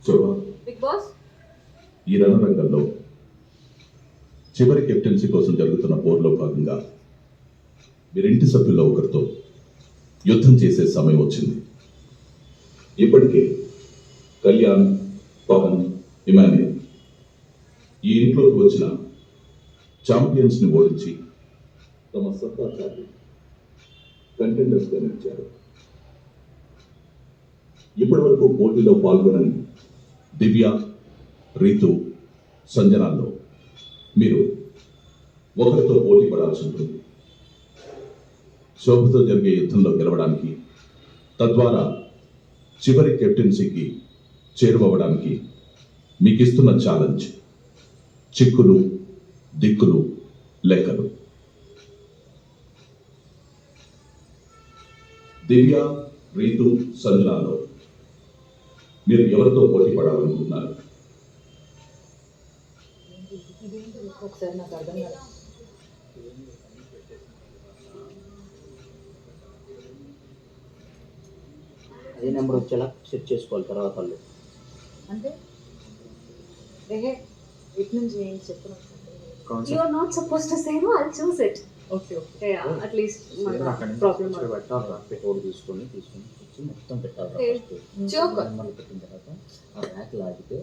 శోభ, big boss ఈ రణరంగంలో చివరి captaincy కోసం జరుగుతున్న పోరులో భాగంగా మీరింటి సభ్యుల్లో ఒకరితో యుద్ధం చేసే సమయం వచ్చింది. ఇప్పటికే కళ్యాణ్, పవన్, ఇమాన్యుయల్ ఈ ఇంట్లోకి వచ్చిన ఛాంపియన్స్ని ఓడించి తమ సత్తా చాటి కంటెండర్స్గా నిలిచారు. ఇప్పటి వరకు పోటీలో పాల్గొనని దివ్య, రీతు, సంజనాల్లో మీరు ఒకరితో పోటీ పడాల్సి ఉంటుంది. శోభతో జరిగే యుద్ధంలో గెలవడానికి, తద్వారా చివరి కెప్టెన్సీకి చేరువవడానికి మీకు ఇస్తున్న ఛాలెంజ్ చిక్కులు, దిక్కులు, లెక్కలు. దివ్య, రీతు, సంజనాలో మీరు ఎవరితో పోటీ పడాలనుకుంటున్నారు? ఒకసారి నాకు అర్థం కాదు. అదే నెంబర్ వచ్చేలా సెట్ చేసుకోవాలి తర్వాత వాళ్ళు. అంటే ఇట్ నుంచి ఏం చెప్పను. You are not supposed to say no. I'll choose it. Okay okay Yeah, at least problem. పెట్టాలి తీసుకొని వచ్చి మొత్తం పెట్టాలి. Okay. Joker. పెట్టిన తర్వాత ఆ ర్యాక్ లాగితే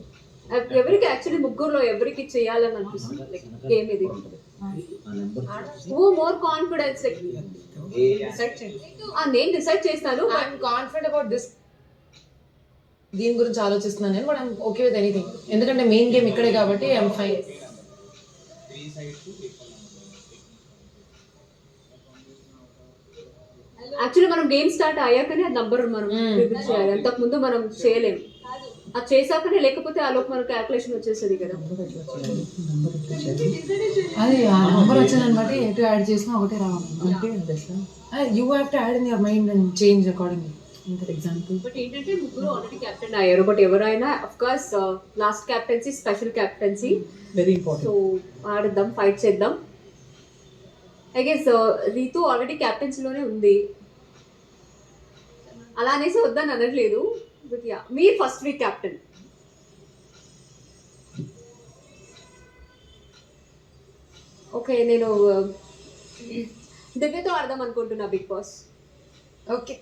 ఎవరికి యాక్చువల్లీ ముగ్గురులో ఎవరికి చేయాలని అనిపిస్తుంది లైక్ గేమ్ ఇది. ఆ నెంబర్ ఓ మోర్ కాన్ఫిడెన్స్ లైక్ డిసైడ్ చేయండి. నేను డిసైడ్ చేస్తాను. I'm confident about this. దీని గురించి ఆలోచిస్తున్నాను నేను, but I'm okay with anything. ఎందుకంటే మెయిన్ గేమ్ ఇక్కడే కాబట్టి ఐఎమ్ ఫైన్. యాక్చువల్లీ మనం గేమ్ స్టార్ట్ అయ్యాకనే ఆ నంబర్ మనం ప్రిపేర్ చేయాలి. అంతకు ముందు మనం చేయలేము. అది చేసాకనే, లేకపోతే ఆ లోపు మనకు క్యాల్కులేషన్ వచ్చేస్తుంది కదా. అది ఆ నంబర్ వచ్చిందని బట్టి ఎటు యాడ్ చేసినా ఒకటే రావాలి. You have to add in your mind and change accordingly. For example but ఏంటంటే ముగ్గురు ఆల్రెడీ కెప్టెన్ అయ్యారు. బట్ ఎవరైనా of course last captaincy special captaincy. Very so important. ఆడదాం, ఫైట్ చేద్దాం. ఐ గెస్ రీతు ఆల్రెడీ కెప్టెన్సీలోనే ఉంది. అలా అనేసి వద్దని అనట్లేదు. బట్ యా, మీరు ఫస్ట్ వీక్ కెప్టెన్. ఓకే, నేను దివ్యతో ఆడదాం అనుకుంటున్నా బిగ్ బాస్. ఓకే.